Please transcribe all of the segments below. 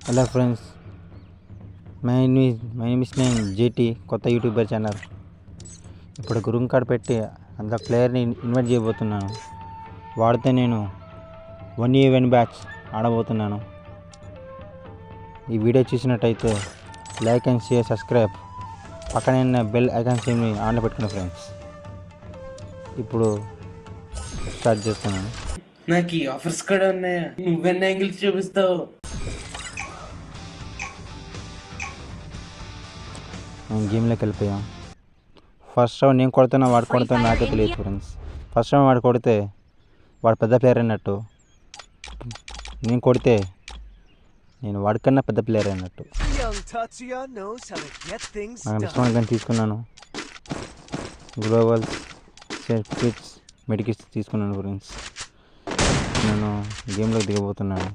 Hello friends, my name is JT, కొత్త YouTuber channel. ఇప్పుడు room card పెట్టి అందులో ప్లేయర్ని ఇన్వైట్ చేయబోతున్నాను. వాడితే నేను 1v1 బ్యాచ్ ఆడబోతున్నాను. ఈ వీడియో చూసినట్టయితే లైక్ అండ్ షేర్, సబ్స్క్రైబ్, పక్కనే ఉన్న బెల్ ఐకాన్ సిమ్ని ఆన్లో పెట్టుకున్నా ఫ్రెండ్స్. ఇప్పుడు స్టార్ట్ చేస్తున్నాను. నాకు ఈ ఆఫర్స్ కూడా ఉన్నాయా? నువ్వెన్ని యాంగిల్స్ చూపిస్తావు? మేము గేమ్లోకి వెళ్ళిపోయాం. ఫస్ట్ రౌండ్ నేను కొడుతున్నా, వాడు కొడుతున్నా నాకే తెలియదు ఫ్రెండ్స్. ఫస్ట్ రౌండ్ వాడు కొడితే వాడు పెద్ద ప్లేయర్ అన్నట్టు, నేను కొడితే నేను వాడికన్నా పెద్ద ప్లేయర్ అన్నట్టు. నాకు ఇష్టమైన గన్ తీసుకున్నాను. గ్లోబల్ కిట్స్, మెడికిట్స్ తీసుకున్నాను ఫ్రెండ్స్. నేను గేమ్లోకి దిగబోతున్నాను.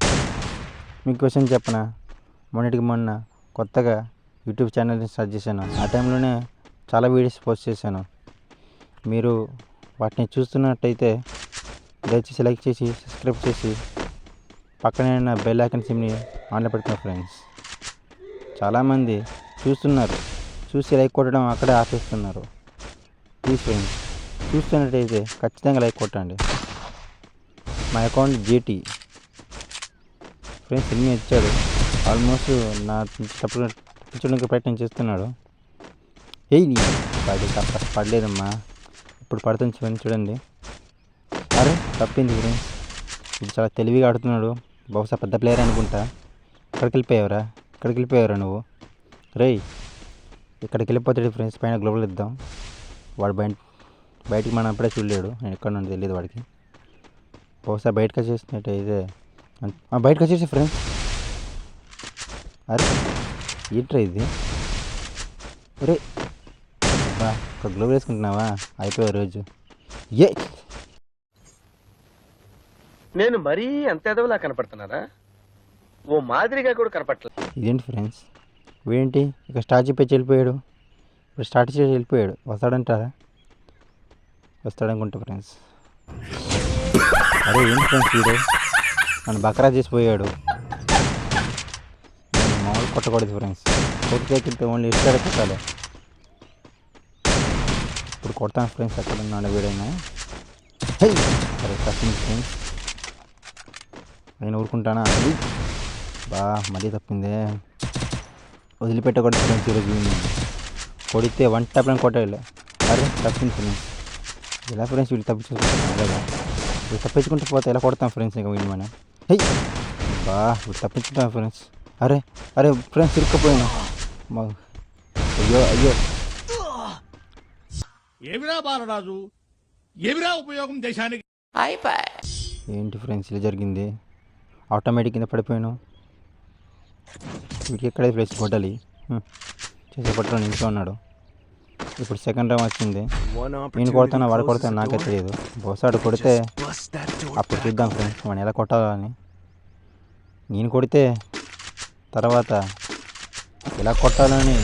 మీకు క్వశ్చన్ చెప్పనా? మొన్న కొత్తగా యూట్యూబ్ ఛానల్ని స్టార్ట్ చేశాను. ఆ టైంలోనే చాలా వీడియోస్ పోస్ట్ చేశాను. మీరు వాటిని చూస్తున్నట్టయితే దయచేసి లైక్ చేసి, సబ్స్క్రైబ్ చేసి, పక్కనే ఉన్న బెల్ ఐకాన్ సిమ్ని ఆన్లో పెట్టుకున్నాను ఫ్రెండ్స్. చాలామంది చూస్తున్నారు, చూసి లైక్ కొట్టడం అక్కడే ఆపేస్తున్నారు. ప్లీజ్ ఫ్రెండ్స్, చూస్తున్నట్టయితే ఖచ్చితంగా లైక్ కొట్టండి. మా అకౌంట్ జేటీ ఫ్రెండ్స్ ఎన్ని ఇచ్చాడు. ఆల్మోస్ట్ నా తప్పించడానికి ప్రయత్నం చేస్తున్నాడు. పడలేదమ్మా, ఇప్పుడు పడుతుంది చూడండి. అరే తప్పింది ఫ్రెండ్స్. ఇప్పుడు చాలా తెలివిగా ఆడుతున్నాడు. బహుశా పెద్ద ప్లేయర్ అనుకుంటా. ఇక్కడికి వెళ్ళిపోయావరా నువ్వు? రేయ్, ఇక్కడికి వెళ్ళిపోతాడు ఫ్రెండ్స్. పైన గ్లోబల్ ఇద్దాం. వాడు బయటికి మనం అప్పుడే చూడలేడు. నేను ఎక్కడ నుండి తెలియదు వాడికి. బహుశా బయటకు వచ్చేసినట్టయితే బయటకు వచ్చేసి ఫ్రెండ్స్. అరే ఏంట్రా ఇది? ఒరే బా, ఒక గ్లోబ్ వేసుకుంటున్నావా? అయిపోయే రోజు. ఏ నేను మరీ అంత ఎదవలా కనపడుతున్నారా? ఓ మాదిరిగా కూడా కనపడలేదు. ఇదేంటి ఫ్రెండ్స్, వీడేంటి ఇక స్టార్ట్ చెప్పేసి వెళ్ళిపోయాడు. ఇప్పుడు స్టార్ట్ చేసి వెళ్ళిపోయాడు. వస్తాడంటారా? వస్తాడనుకుంటా ఫ్రెండ్స్. అరే ఏంటి ఫ్రెండ్స్, వీడు నన్ను బకరా చేసిపోయాడు. మామూలు కొట్టకూడదు ఫ్రెండ్స్. కొట్టితే ఓన్లీ ఇష్టాలు కొట్టాలి. ఇప్పుడు కొడతాను ఫ్రెండ్స్. ఎక్కడ ఉన్నాడు వీడైనా? అరే తప్పింది ఫ్రెండ్స్. నేను ఊరుకుంటానా? బా మరీ తప్పిందే. వదిలిపెట్టకూడదు ఫ్రెండ్స్. ఈరోజు కొడితే వన్ టైప్లో కొట్టాలి. అరే తప్పింది ఫ్రెండ్స్. ఎలా ఫ్రెండ్స్ వీళ్ళు తప్పించుకుంటున్నాను కదా. వీళ్ళు తప్పించుకుంటూ పోతే ఎలా కొడతాం ఫ్రెండ్స్? ఇంకా వీళ్ళు మనం బా వీళ్ళు తప్పించుకుంటాం ఫ్రెండ్స్. అరే అరే ఫ్రెండ్స్ ఇరుక్కుపోయినా. అయ్యో ఏమిరా బాలరాజు, ఏమిరా ఉపయోగం దేశానికి? ఏంటి ఫ్రెండ్స్ ఇలా జరిగింది? ఆటోమేటిక్ కింద పడిపోయాను. వీటికి ఎక్కడే ఫ్రెండ్స్ కొట్టాలి. చేసే కొట్టడం ఇంట్లో ఉన్నాడు. ఇప్పుడు సెకండ్ రౌండ్ వచ్చింది. నేను కొడతాను, వాడు కొడతాను నాకే తెలియదు. బహుశా కొడితే అప్పుడు చూద్దాం ఫ్రెండ్స్ వాడిని ఎలా కొట్టాలని. నేను కొడితే తర్వాత ఎలా కొట్టాలని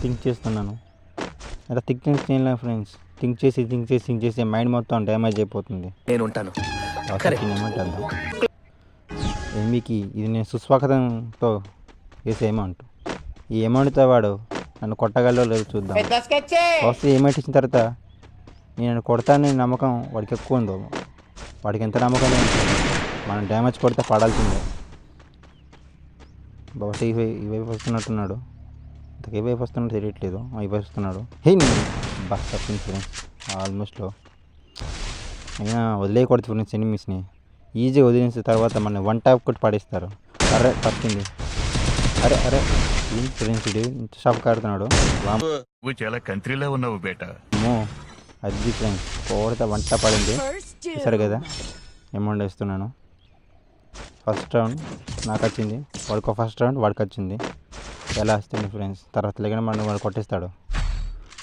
థింక్ చేస్తున్నాను. ఇలా థింక్ చేయలే ఫ్రెండ్స్. థింక్ చేసి మైండ్ మొత్తం డ్యామేజ్ అయిపోతుంది. నేను ఉంటాను. ఏమంటారు మీకు ఇది నేను సుస్వాగతంతో వేసే అమౌంట్. ఈ అమౌంట్తో వాడు నన్ను కొట్టగలలో లేదు చూద్దాం. వస్తే అమౌంట్ ఇచ్చిన తర్వాత నేను కొడతానని నమ్మకం వాడికి ఎక్కువ ఉందో. వాడికి ఎంత నమ్మకం మనం డ్యామేజ్ కొడితే పడాల్సిందే. బహుశా ఇవైపు వస్తున్నట్టున్నాడు. ఇంతకు ఏ వైపు వస్తున్నాడో తెలియట్లేదు. ఇవైపు వస్తున్నాడు. బస్ తప్పింది ఫ్రెండ్స్. ఆల్మోస్ట్లో అయినా వదిలేయకూడదు ఫ్రెండ్స్. ఎనిమిస్ని ఈజీగా వదిలేసిన తర్వాత మన వన్ టైప్ కొట్టి పడేస్తారు. అరే తప్పింది. అరే అరే ఏం ఫ్రెండ్స్ ఇది ఇంత షాప్కి ఆడుతున్నాడు. చాలా కంట్రీలో ఉన్నావు బేటా. అది ఫ్రెండ్స్ కోరితే వంట పడింది. సరే కదా, అమౌంట్ వేస్తున్నాను. ఫస్ట్ రౌండ్ నాకు వచ్చింది, ఫస్ట్ రౌండ్ వాడికి వచ్చింది. ఎలా వస్తుంది ఫ్రెండ్స్? తర్వాత లేకుండా వాడు కొట్టేస్తాడు.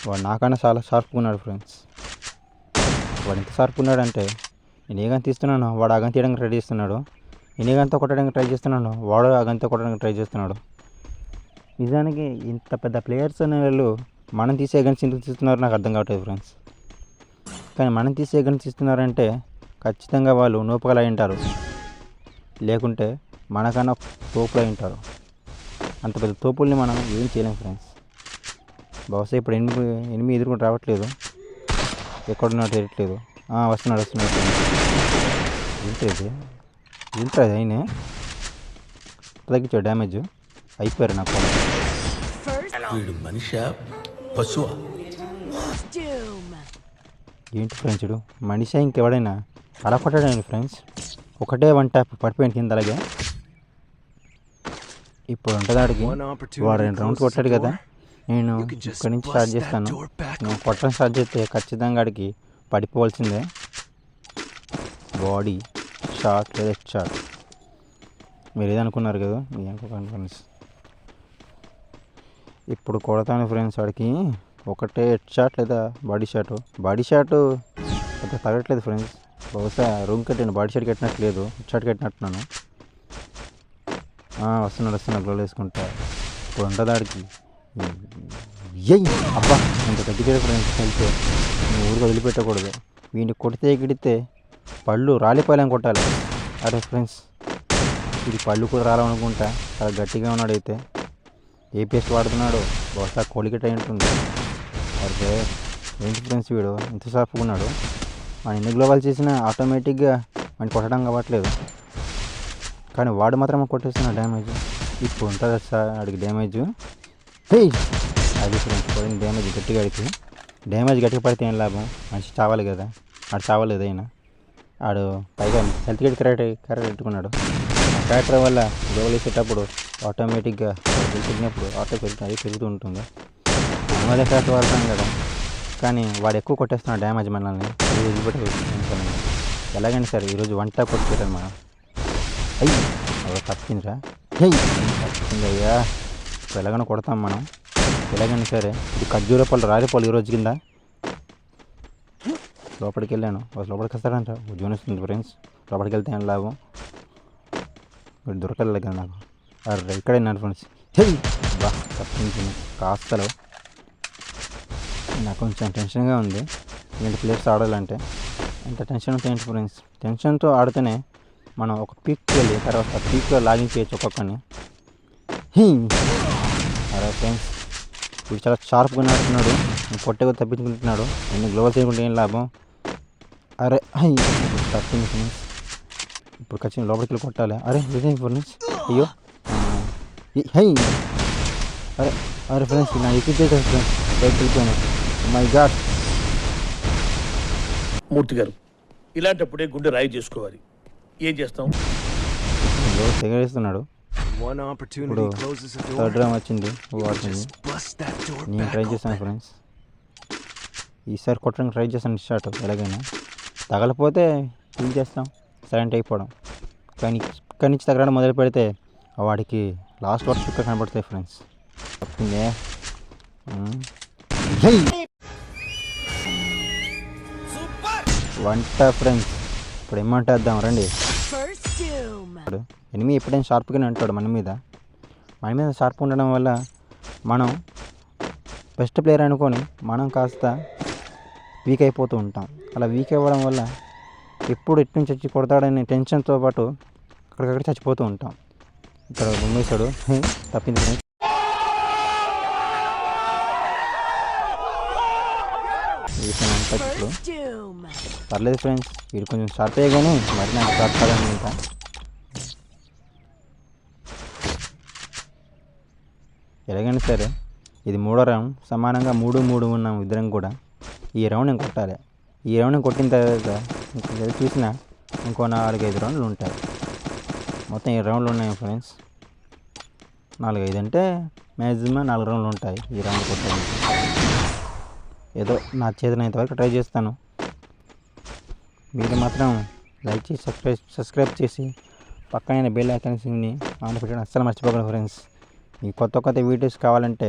వాడు నాకన్నా చాలా షార్ప్గా ఉన్నాడు ఫ్రెండ్స్. వాడు ఎంత షార్ప్ ఉన్నాడంటే నేను ఏ గంత తీస్తున్నాను వాడు ఆ గంత తీయడానికి ట్రై చేస్తున్నాడు. నేను ఏ గంత కొట్టడానికి ట్రై చేస్తున్నాను వాడు ఆ గంత కొట్టడానికి ట్రై చేస్తున్నాడు. నిజానికి ఇంత పెద్ద ప్లేయర్స్ అనే వాళ్ళు మనం తీసే గన్స్ ఎందుకు తీస్తున్నారు నాకు అర్థం కావట్లేదు ఫ్రెండ్స్. కానీ మనం తీసే గన్స్ ఇస్తున్నారంటే ఖచ్చితంగా వాళ్ళు నూపగలు అయి ఉంటారు. లేకుంటే మనకన్నా తోపులు అయి ఉంటారు. అంత పెద్ద తోపుల్ని మనం ఏం చేయలేం ఫ్రెండ్స్. బహుశా ఇప్పుడు ఎనిమిది ఎదుర్కొని రావట్లేదు, ఎక్కడున్నా తెలియట్లేదు. వస్తున్నాడు ఫ్రెండ్స్. ఏంటది ఏంటది అయినా తగ్గించాడు డ్యామేజ్. అయిపోయారు నాకు. వీడు మనిషి పశువా? ఏంటి ఫ్రెండ్స్ చూడు, మనిషి ఇంకెవడైనా అలా కొట్టాడండి ఫ్రెండ్స్. ఒకటే వన్ ట్యాప్ పడిపోయింది కింద. అలాగే ఇప్పుడు ఉంటుందాడికి వాడు 2 రౌండ్స్ కొట్టాడు కదా, నేను ఇక్కడి నుంచి స్టార్ట్ చేస్తాను. నేను కొట్టడం స్టార్ట్ చేస్తే ఖచ్చితంగా ఆడికి పడిపోవాల్సిందే. బాడీ షాట్ లేదా హెడ్ షాట్, మీరు ఏదనుకున్నారు కదా, మీరు అనుకోకండి ఫ్రెండ్స్. ఇప్పుడు కొడతాను ఫ్రెండ్స్. వాడికి ఒకటే హెడ్ షాట్ లేదా బాడీ షాటు. బాడీ షాటు పెద్ద తగట్లేదు ఫ్రెండ్స్. బహుశా రూమ్ కట్టాను, బాడీ షాట్ కట్టినట్లేదు, హెడ్ షాట్ కట్టినట్టున్నాను. వస్తున్నాడు గ్లోవ్ వేసుకుంటా. ఇప్పుడు ఉంటుంది ఆడికి. అబ్బా ఇంత తగ్గితే ఫ్రెండ్స్ వెళ్తే నువ్వు ఊరికి వదిలిపెట్టకూడదు. వీడిని కొడితే గిడితే పళ్ళు రాలిపోయాలని కొట్టాలి. అరే ఫ్రెండ్స్, ఇది పళ్ళు కూడా రాలనుకుంటా. చాలా గట్టిగా ఉన్నాడు. అయితే ఏ పేస్ట్ వాడుతున్నాడు, బహుశా కోలిగేట్ అయి ఉంటుంది. అదే ఏంటి ఫ్రెండ్స్, వీడు ఇంత షార్ప్గా ఉన్నాడు. మనం ఎన్ని గ్లోవాల్ చేసినా ఆటోమేటిక్గా మనం కొట్టడం కావట్లేదు, కానీ వాడు మాత్రం కొట్టేస్తున్నాడు డ్యామేజ్. ఇప్పుడు ఉంటుంది సార్ ఆడికి డ్యామేజ్. అది ఫ్రెండ్స్ పడిన డ్యామేజ్ గట్టిగా. ఆడికి డ్యామేజ్ గట్టిగా పడితే ఏం లాభం, మనిషి చావాలి కదా. ఆడు చావలేదు. అయినా ఆడు పైగా హెల్త్ కేర్ కరెక్ట్ పెట్టుకున్నాడు. క్యారెక్టర్ వల్ల గ్లోవల్ వేసేటప్పుడు ఆటోమేటిక్గా తెలిసినప్పుడు అది పెరుగుతూ ఉంటుంది. మనమదే క్యారెక్టర్ వాడతాం కదా, కానీ వాడు ఎక్కువ కొట్టేస్తున్నాడు డ్యామేజ్ మనల్ని. ఎలాగైనా సరే ఈరోజు 1 ట్యాప్ కొట్టుకుంటాను మనం. తప్పిందిరా, తప్పింది అయ్యా. ఇప్పుడు ఎలాగైనా కొడతాం మనం, ఎలాగైనా సరే. ఇది ఖర్జూర పళ్ళు రాలిపోవాలి ఈరోజు కింద. లోపలికి వెళ్ళాను, లోపలికి వస్తాడంట. ఉద్యోగం వస్తుంది ఫ్రెండ్స్. లోపలికి వెళ్తే ఏం లాభం, వీడు దొరకలేదు కదా నాకు. అరే ఇక్కడే ఉన్నాను ఫ్రెండ్స్. బా తప్పించింది కాస్తలో. నాకు కొంచెం టెన్షన్గా ఉంది ఇలాంటి ప్లేయర్స్ ఆడాలంటే. ఎంత టెన్షన్ ఉంటే ఏంటి ఫ్రెండ్స్, టెన్షన్తో ఆడితేనే మనం ఒక పీక్కి వెళ్ళి తర్వాత పీక్లో లాగిన్ చేయొచ్చు ఒక్కొక్కరిని. అరే ఫ్రెండ్స్, ఇప్పుడు చాలా షార్ప్గా ఉన్నట్టున్నాడు. పొట్టగా తప్పించుకుంటున్నాడు. ఎన్ని గ్లోవల్ చేయకుంటే ఏం లాభం. అరే తప్పింది ఫ్రెండ్స్. ఇప్పుడు ఖచ్చితంగా లోపలికి వెళ్ళి కొట్టాలి. అరే ఇదేం ఫ్రెండ్స్, అయ్యో అరే అరే ఫ్రెండ్స్, నా ఎక్కి చేశాను ఫ్రెండ్స్, బయటకు వెళ్ళిపోయాను. My God. మూర్తి గారు, ఇలాంటప్పుడే గుండె రాయి చేసుకోవాలి. ఏం చేస్తాం? తెగేస్తున్నాడు. ఇప్పుడు థర్డ్ రౌండ్ వచ్చింది, నేను ట్రై చేశాను ఫ్రెండ్స్. ఈసారి కొట్టడానికి ట్రై చేశాను షాట్. ఎలాగైనా తగలపోతే ఏం చేస్తాం, సైలెంట్ అయిపోవడం. కానీ ఇక్కడి నుంచి తగలడం మొదలు పెడితే వాడికి లాస్ట్ వరకు ఇక్కడ కనబడతాయి ఫ్రెండ్స్. తప్పిందే. వంట ఫ్రెండ్స్. ఇప్పుడు ఏమంటేద్దాం రండి. ఎనిమి ఎప్పుడైనా షార్ప్గానే ఉంటాడు మన మీద షార్ప్ ఉండడం వల్ల మనం బెస్ట్ ప్లేయర్ అనుకొని మనం కాస్త వీక్ అయిపోతూ ఉంటాం. అలా వీక్ అవ్వడం వల్ల ఎప్పుడు ఎటు నుంచి వచ్చి కొడతాడనే టెన్షన్తో పాటు అక్కడికక్కడ చచ్చిపోతూ ఉంటాం. ఇక్కడ బొమ్మేశాడు, తప్పింది ఫ్రెండ్స్. ఇప్పుడు పర్లేదు ఫ్రెండ్స్, వీడు కొంచెం షార్ప్ అయ్యగానే మరి నాకు షార్ప్ కాదని ఇంకా. ఎలాగైనా సరే ఇది 3వ రౌండ్, సమానంగా 3-3 ఉన్నాం ఇద్దరం కూడా. ఈ రౌండ్ నేను కొట్టాలి. ఈ రౌండ్ నేను కొట్టిన తర్వాత ఇంకా చూసినా ఇంకో 4-5 రౌండ్లు ఉంటాయి. మొత్తం 7 రౌండ్లు ఉన్నాయి ఫ్రెండ్స్. 4-5 అంటే మ్యాక్సిమం 4 రౌండ్లు ఉంటాయి ఈ రౌండ్ కొట్టడానికి. ఏదో నా చేతనైనంత వరకు ట్రై చేస్తాను. మీరు మాత్రం లైక్ చేసి సబ్స్క్రైబ్ చేసి పక్కన బెల్ ఐకాన్ని ఆన్ పెట్టడం అస్సలు మర్చిపోకండి ఫ్రెండ్స్. ఈ కొత్త వీడియోస్ కావాలంటే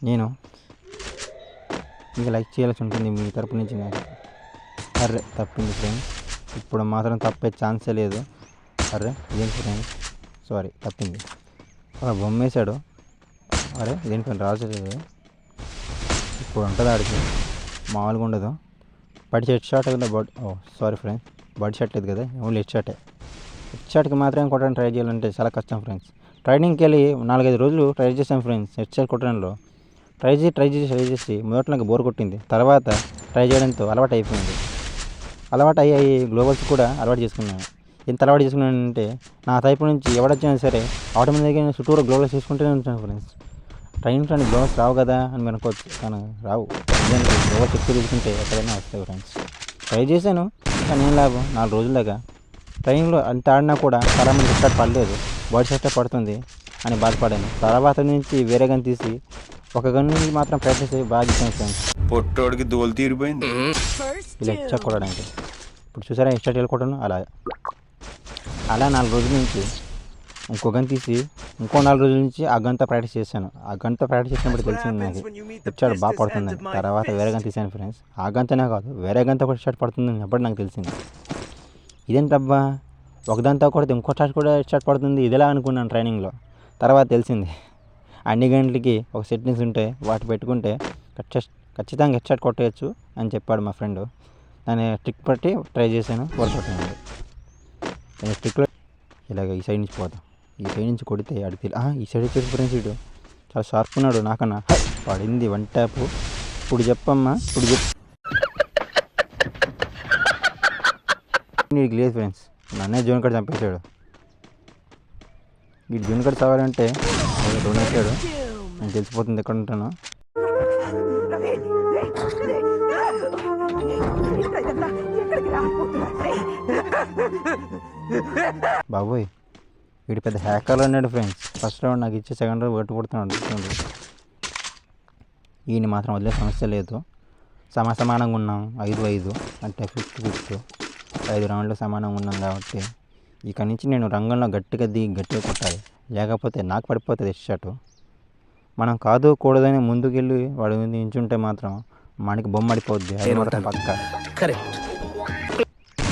నేను మీకు లైక్ చేయాల్సి ఉంటుంది మీ తరపు నుంచి నాకు. అర్రే తప్పింది ఫ్రెండ్స్, ఇప్పుడు మాత్రం తప్పే ఛాన్సే లేదు. అర్రే ఇదేంటి ఫ్రెండ్స్, సారీ తప్పింది. అలా బొమ్మేశాడు. అరే ఇదేంటి ఫ్రెండ్ రాజలేదు. ఇప్పుడు ఉంటుంది ఆడికి, మామూలుగా ఉండదు. బడి హెడ్ షాట్ కదా. సారీ ఫ్రెండ్స్, బడి షాట్ లేదు కదా, ఓన్లీ హెడ్ షాటే. హెడ్షాట్కి మాత్రం కొట్టడానికి ట్రై చేయాలంటే చాలా కష్టం ఫ్రెండ్స్. ట్రైనింగ్కి వెళ్ళి 4-5 రోజులు ట్రై చేశాను ఫ్రెండ్స్ హెడ్షాట్ కొట్టడంలో. ట్రై చేసి మొదట్లో నాకు బోర్ కొట్టింది. తర్వాత ట్రై చేయడంతో అలవాటు అయిపోయింది. అలవాటు అయ్యి గ్లోబల్స్ కూడా అలవాటు చేసుకున్నాను. ఎంత అలవాటు చేసుకున్నానంటే నా వైపు నుంచి ఎవడొచ్చినా సరే ఆటోమేటిక్గా నేను చుట్టూరు గ్లోబల్స్ చేసుకుంటూనే ఉంటాను ఫ్రెండ్స్. ట్రైనింగ్లో గ్లోబల్స్ రావు కదా అని అనుకోవచ్చు, కానీ రావు. నిజానికి గ్లోబల్స్ ఎక్కువ తీసుకుంటే ఎక్కడైనా వస్తాయి ఫ్రెండ్స్. ట్రై చేశాను కానీ ఏం లాభం, 4 రోజులుగా ట్రైనింగ్లో అంత ఆడినా కూడా చాలామంది హెడ్షాట్ పడలేదు, బాడీ షాట్ పడుతుంది అని బాధపడాను. తర్వాత నుంచి వేరే గన్ తీసి ఒక గన్ నుంచి మాత్రం ప్రాక్టీస్ అయ్యి బాగా ఇచ్చాను ఫ్రెండ్స్. పొట్టోడికి దోలు తీరిపోయింది ఇలా హెడ్షాట్ కొట్టడానికి. ఇప్పుడు చూసారా హెడ్షాట్ వెళ్ళిపోవడం అలా 4 రోజుల నుంచి ఇంకో గన్ తీసి ఇంకో 4 రోజుల నుంచి ఆ గన్తో ప్రాక్టీస్ చేశాను. ఆ గన్తో ప్రాక్టీస్ చేసినప్పుడు తెలిసింది నాకు హెడ్షాట్ బాగా పడుతుందని. తర్వాత వేరే గన్ తీసాను ఫ్రెండ్స్. ఆ గన్తోనే కాదు వేరే గన్తో కూడా హెడ్షాట్ పడుతుందని అప్పుడు నాకు తెలిసింది. ఇదేంటబ్బా ఒకదాంతో కొడితే ఇంకో షాట్ కూడా హెడ్షాట్ పడుతుంది ఇదిలా అనుకున్నాను ట్రైనింగ్లో. తర్వాత తెలిసింది అన్ని గంటలకి ఒక సెట్టింగ్స్ ఉంటాయి, వాటి పెట్టుకుంటే ఖచ్చితంగా హెడ్షాట్ కొట్టేయచ్చు అని చెప్పాడు మా ఫ్రెండ్. దాన్ని ట్రిక్ బట్టి ట్రై చేశాను, వర్కౌట్ అయింది. నేను ట్రిక్లో ఇలాగ ఈ సైడ్ నుంచి పోతాం, ఈ సైడ్ నుంచి కొడితే అడిగి ఈ సైడ్ వచ్చేసి ఫ్రెండ్స్ వీడు చాలా షార్ప్ ఉన్నాడు నాకన్నా. పడింది 1 ట్యాప్. ఇప్పుడు చెప్పమ్మా, ఇప్పుడు నీకు లేదు ఫ్రెండ్స్, నన్నే జోన్ కార్డ్ చంపేశాడు. వీడు జోన్ కార్డ్ చావాలంటే డోన్ వేసాడు, నేను తెలిసిపోతుంది ఎక్కడ ఉంటాను. బాబోయ్ వీడు పెద్ద హ్యాకర్లో ఉన్నాడు ఫ్రెండ్స్. ఫస్ట్ రౌండ్ నాకు ఇచ్చే సెకండ్ రౌండ్ కొట్టుకుంటున్నాడు. ఈయన మాత్రం వదిలే సమస్య లేదు. సమానంగా ఉన్నాం 5-5 అంటే 50-50. 5 రౌండ్లు సమానంగా ఉన్నాం కాబట్టి ఇక నుంచి నేను రంగంలో గట్టిగా కొట్టాలి, లేకపోతే నాకు పడిపోతుంది హెడ్షాట్. మనం కాదు కూడదని ముందుకెళ్ళి వాడు నించుంటే మాత్రం మనకి బొమ్మ అడిపోద్ది. అది మాత్రం పక్క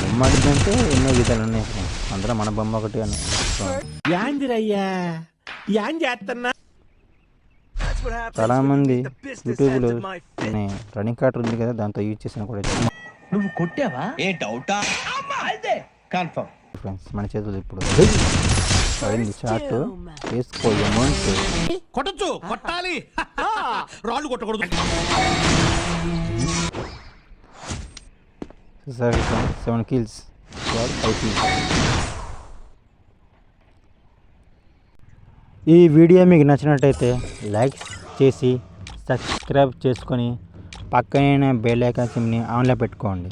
బొమ్మ అడిదంటే ఎన్నో గీతాలు ఉన్నాయి ఫ్రెండ్స్, అందులో మన బొమ్మ ఒకటి అని. చాలామంది యూట్యూబ్లో రన్నింగ్ కార్డ్ ఉంది కదా, దాంతో యూజ్ చేసిన కూడా నువ్వు కొట్టావా? ఏ డౌటా? Confirm friends. మన చేతులు ఇప్పుడు పడింది షాట్ వేసుకో అమౌంట్ కొట్టచ్చు, కొట్టాలి, రాళ్ళు కొట్టకూడదు. సరే 7 kills, 5 kills. ఈ వీడియో మీకు నచ్చినట్టయితే లైక్ చేసి సబ్స్క్రైబ్ చేసుకొని పక్కనే బెల్ ఐకాన్ సింబల్ని ఆన్లో పెట్టుకోండి.